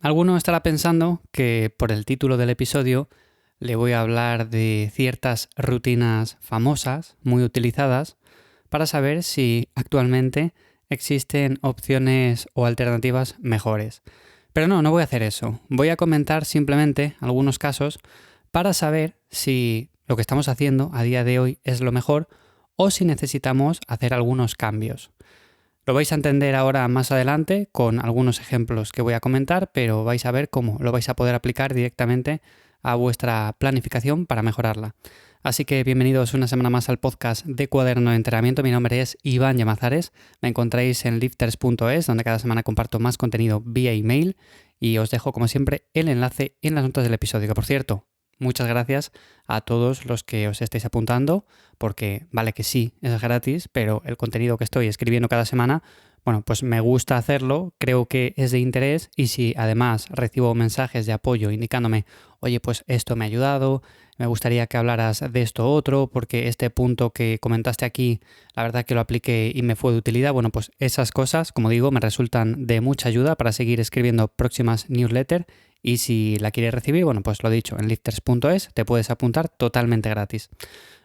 Alguno estará pensando que por el título del episodio le voy a hablar de ciertas rutinas famosas, muy utilizadas, para saber si actualmente existen opciones o alternativas mejores. Pero no voy a hacer eso. Voy a comentar simplemente algunos casos para saber si lo que estamos haciendo a día de hoy es lo mejor o si necesitamos hacer algunos cambios. Lo vais a entender ahora más adelante con algunos ejemplos que voy a comentar, pero vais a ver cómo lo vais a poder aplicar directamente a vuestra planificación para mejorarla. Así que bienvenidos una semana más al podcast de Cuaderno de Entrenamiento. Mi nombre es Iván Llamazares. Me encontráis en lifters.es, donde cada semana comparto más contenido vía email y os dejo como siempre el enlace en las notas del episodio, que por cierto, muchas gracias a todos los que os estáis apuntando, porque vale que sí, es gratis, pero el contenido que estoy escribiendo cada semana, bueno, pues me gusta hacerlo, creo que es de interés y si además recibo mensajes de apoyo indicándome, oye, pues esto me ha ayudado, me gustaría que hablaras de esto otro, porque este punto que comentaste aquí, la verdad que lo apliqué y me fue de utilidad, bueno, pues esas cosas, como digo, me resultan de mucha ayuda para seguir escribiendo próximas newsletters. Y si la quieres recibir, bueno, pues lo dicho, en lifters.es te puedes apuntar totalmente gratis.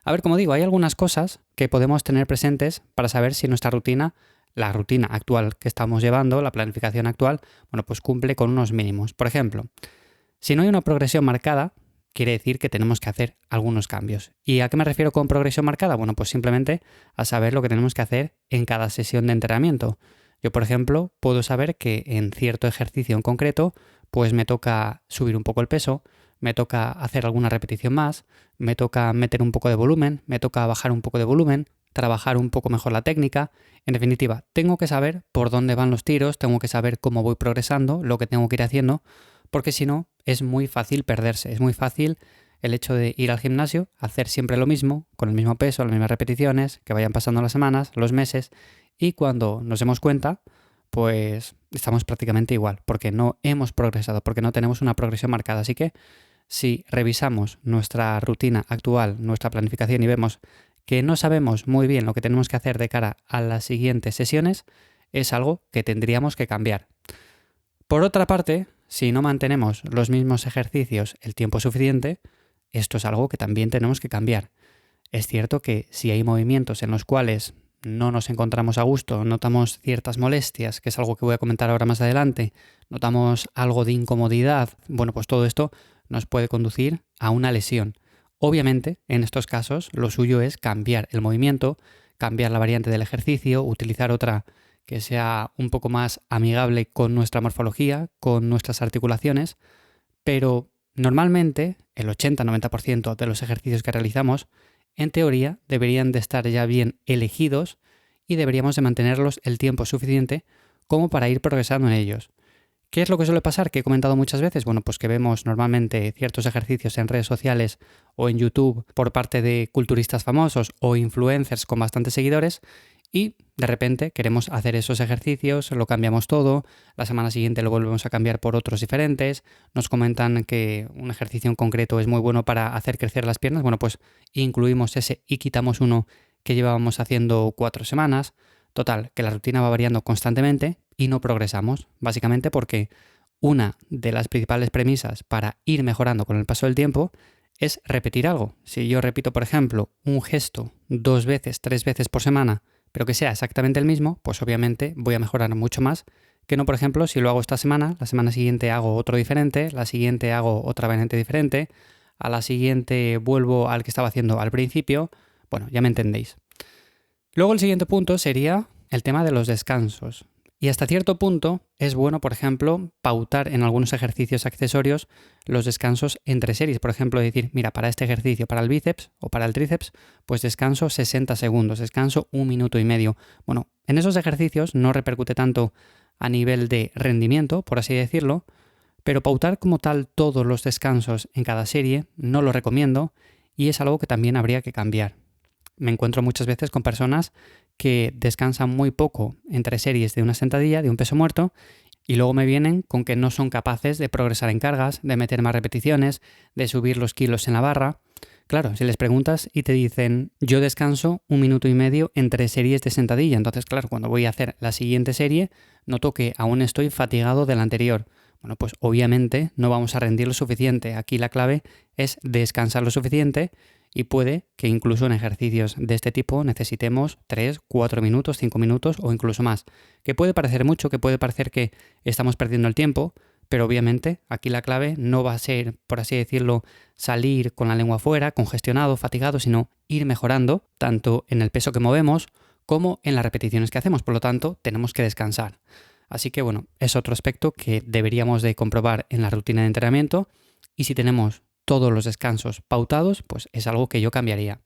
A ver, como digo, hay algunas cosas que podemos tener presentes para saber si nuestra rutina, la rutina actual que estamos llevando, la planificación actual, bueno, pues cumple con unos mínimos. Por ejemplo, si no hay una progresión marcada, quiere decir que tenemos que hacer algunos cambios. ¿Y a qué me refiero con progresión marcada? Bueno, pues simplemente a saber lo que tenemos que hacer en cada sesión de entrenamiento. Yo, por ejemplo, puedo saber que en cierto ejercicio en concreto, pues me toca subir un poco el peso, me toca hacer alguna repetición más, me toca meter un poco de volumen, me toca bajar un poco de volumen, trabajar un poco mejor la técnica. En definitiva, tengo que saber por dónde van los tiros, tengo que saber cómo voy progresando, lo que tengo que ir haciendo, porque si no, es muy fácil perderse, es muy fácil el hecho de ir al gimnasio, hacer siempre lo mismo, con el mismo peso, las mismas repeticiones, que vayan pasando las semanas, los meses, y cuando nos demos cuenta, pues estamos prácticamente igual, porque no hemos progresado, porque no tenemos una progresión marcada. Así que si revisamos nuestra rutina actual, nuestra planificación y vemos que no sabemos muy bien lo que tenemos que hacer de cara a las siguientes sesiones, es algo que tendríamos que cambiar. Por otra parte, si no mantenemos los mismos ejercicios el tiempo suficiente, esto es algo que también tenemos que cambiar. Es cierto que si hay movimientos en los cuales no nos encontramos a gusto, notamos ciertas molestias, que es algo que voy a comentar ahora más adelante, notamos algo de incomodidad, bueno, pues todo esto nos puede conducir a una lesión. Obviamente, en estos casos, lo suyo es cambiar el movimiento, cambiar la variante del ejercicio, utilizar otra que sea un poco más amigable con nuestra morfología, con nuestras articulaciones, pero normalmente el 80-90% de los ejercicios que realizamos en teoría deberían de estar ya bien elegidos y deberíamos de mantenerlos el tiempo suficiente como para ir progresando en ellos. ¿Qué es lo que suele pasar? Que he comentado muchas veces, bueno, pues que vemos normalmente ciertos ejercicios en redes sociales o en YouTube por parte de culturistas famosos o influencers con bastantes seguidores y de repente queremos hacer esos ejercicios, lo cambiamos todo, la semana siguiente lo volvemos a cambiar por otros diferentes, nos comentan que un ejercicio en concreto es muy bueno para hacer crecer las piernas, bueno, pues incluimos ese y quitamos uno que llevábamos haciendo 4 semanas. Total, que la rutina va variando constantemente y no progresamos, básicamente porque una de las principales premisas para ir mejorando con el paso del tiempo es repetir algo. Si yo repito, por ejemplo, un gesto 2 veces, 3 veces por semana, pero que sea exactamente el mismo, pues obviamente voy a mejorar mucho más que no, por ejemplo, si lo hago esta semana, la semana siguiente hago otro diferente, la siguiente hago otra variante diferente, a la siguiente vuelvo al que estaba haciendo al principio. Bueno, ya me entendéis. Luego el siguiente punto sería el tema de los descansos. Y hasta cierto punto es bueno, por ejemplo, pautar en algunos ejercicios accesorios los descansos entre series. Por ejemplo, decir, mira, para este ejercicio, para el bíceps o para el tríceps, pues descanso 60 segundos, descanso 1 minuto y medio. Bueno, en esos ejercicios no repercute tanto a nivel de rendimiento, por así decirlo, pero pautar como tal todos los descansos en cada serie no lo recomiendo y es algo que también habría que cambiar. Me encuentro muchas veces con personas que descansan muy poco entre series de una sentadilla, de un peso muerto, y luego me vienen con que no son capaces de progresar en cargas, de meter más repeticiones, de subir los kilos en la barra. Claro, si les preguntas y te dicen, yo descanso 1 minuto y medio entre series de sentadilla, entonces claro, cuando voy a hacer la siguiente serie, noto que aún estoy fatigado de la anterior. bueno, pues obviamente no vamos a rendir lo suficiente. Aquí la clave es descansar lo suficiente y puede que incluso en ejercicios de este tipo necesitemos 3, 4 minutos, 5 minutos o incluso más. Que puede parecer mucho, que puede parecer que estamos perdiendo el tiempo, pero obviamente aquí la clave no va a ser, por así decirlo, salir con la lengua afuera, congestionado, fatigado, sino ir mejorando tanto en el peso que movemos como en las repeticiones que hacemos. Por lo tanto, tenemos que descansar. Así que bueno, es otro aspecto que deberíamos de comprobar en la rutina de entrenamiento y si tenemos todos los descansos pautados, pues es algo que yo cambiaría.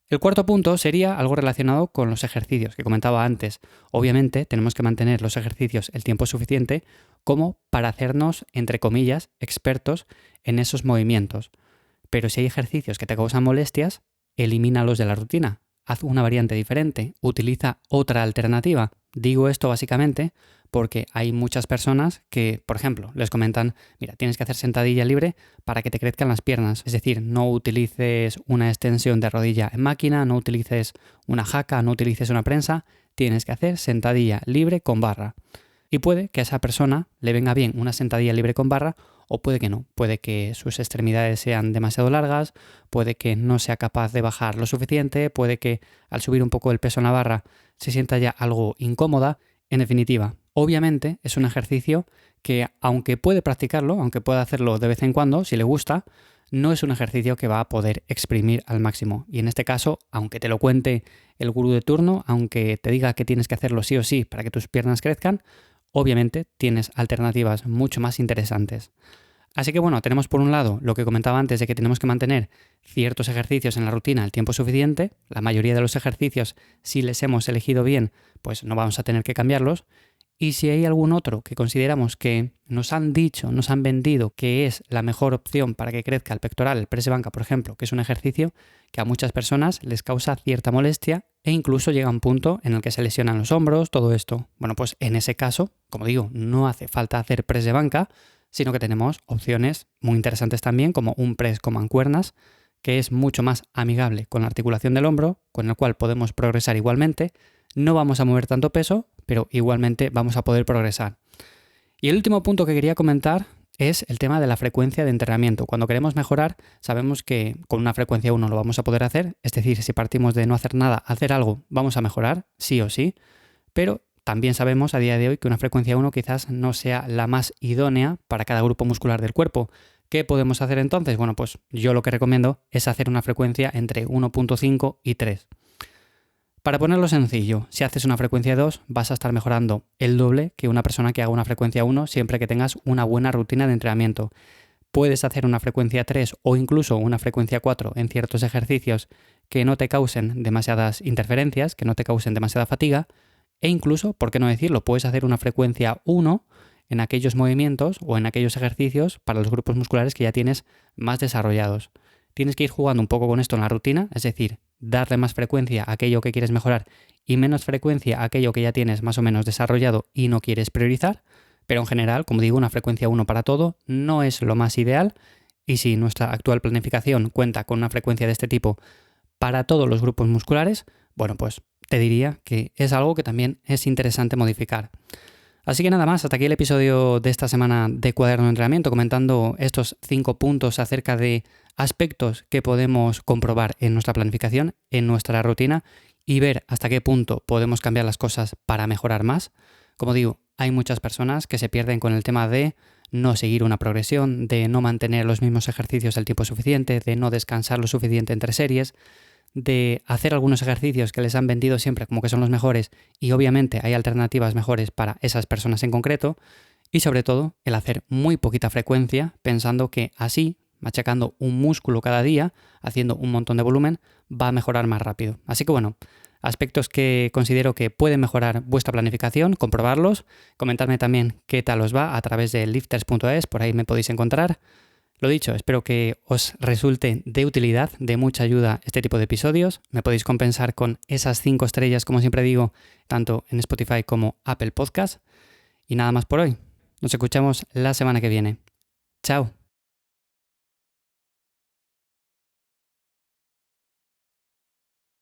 El cuarto punto sería algo relacionado con los ejercicios que comentaba antes. Obviamente tenemos que mantener los ejercicios el tiempo suficiente como para hacernos, entre comillas, expertos en esos movimientos. Pero si hay ejercicios que te causan molestias, elimínalos de la rutina. Haz una variante diferente, utiliza otra alternativa. Digo esto básicamente porque hay muchas personas que, por ejemplo, les comentan, mira, tienes que hacer sentadilla libre para que te crezcan las piernas. Es decir, no utilices una extensión de rodilla en máquina, no utilices una jaca, no utilices una prensa, tienes que hacer sentadilla libre con barra. Y puede que a esa persona le venga bien una sentadilla libre con barra o puede que no. Puede que sus extremidades sean demasiado largas, puede que no sea capaz de bajar lo suficiente, puede que al subir un poco el peso en la barra se sienta ya algo incómoda. En definitiva, obviamente es un ejercicio que aunque puede practicarlo, aunque pueda hacerlo de vez en cuando, si le gusta, no es un ejercicio que va a poder exprimir al máximo. Y en este caso, aunque te lo cuente el gurú de turno, aunque te diga que tienes que hacerlo sí o sí para que tus piernas crezcan, obviamente tienes alternativas mucho más interesantes. Así que bueno, tenemos por un lado lo que comentaba antes de que tenemos que mantener ciertos ejercicios en la rutina el tiempo suficiente. La mayoría de los ejercicios, si les hemos elegido bien, pues no vamos a tener que cambiarlos. Y si hay algún otro que consideramos que nos han dicho, nos han vendido que es la mejor opción para que crezca el pectoral, el press de banca, por ejemplo, que es un ejercicio que a muchas personas les causa cierta molestia e incluso llega a un punto en el que se lesionan los hombros, todo esto. Bueno, pues en ese caso, como digo, no hace falta hacer press de banca, sino que tenemos opciones muy interesantes también, como un press con mancuernas, que es mucho más amigable con la articulación del hombro, con el cual podemos progresar igualmente. No vamos a mover tanto peso, pero igualmente vamos a poder progresar. Y el último punto que quería comentar es el tema de la frecuencia de entrenamiento. Cuando queremos mejorar, sabemos que con una frecuencia 1 lo vamos a poder hacer, es decir, si partimos de no hacer nada, hacer algo, vamos a mejorar, sí o sí, pero también sabemos a día de hoy que una frecuencia 1 quizás no sea la más idónea para cada grupo muscular del cuerpo. ¿Qué podemos hacer entonces? Bueno, pues yo lo que recomiendo es hacer una frecuencia entre 1.5 y 3. Para ponerlo sencillo, si haces una frecuencia 2 vas a estar mejorando el doble que una persona que haga una frecuencia 1 siempre que tengas una buena rutina de entrenamiento. Puedes hacer una frecuencia 3 o incluso una frecuencia 4 en ciertos ejercicios que no te causen demasiadas interferencias, que no te causen demasiada fatiga e incluso, por qué no decirlo, puedes hacer una frecuencia 1 en aquellos movimientos o en aquellos ejercicios para los grupos musculares que ya tienes más desarrollados. Tienes que ir jugando un poco con esto en la rutina, es decir, darle más frecuencia a aquello que quieres mejorar y menos frecuencia a aquello que ya tienes más o menos desarrollado y no quieres priorizar, pero en general, como digo, una frecuencia 1 para todo no es lo más ideal y si nuestra actual planificación cuenta con una frecuencia de este tipo para todos los grupos musculares, bueno, pues te diría que es algo que también es interesante modificar. Así que nada más, hasta aquí el episodio de esta semana de Cuaderno de Entrenamiento, comentando estos 5 puntos acerca de aspectos que podemos comprobar en nuestra planificación, en nuestra rutina y ver hasta qué punto podemos cambiar las cosas para mejorar más. Como digo, hay muchas personas que se pierden con el tema de no seguir una progresión, de no mantener los mismos ejercicios el tiempo suficiente, de no descansar lo suficiente entre series, de hacer algunos ejercicios que les han vendido siempre como que son los mejores y obviamente hay alternativas mejores para esas personas en concreto y sobre todo el hacer muy poquita frecuencia pensando que así, machacando un músculo cada día, haciendo un montón de volumen, va a mejorar más rápido. Así que bueno, aspectos que considero que pueden mejorar vuestra planificación, comprobarlos, comentadme también qué tal os va a través de lifters.es, por ahí me podéis encontrar. Lo dicho, espero que os resulte de utilidad, de mucha ayuda este tipo de episodios. Me podéis compensar con esas 5 estrellas, como siempre digo, tanto en Spotify como Apple Podcast. Y nada más por hoy. Nos escuchamos la semana que viene. Chao.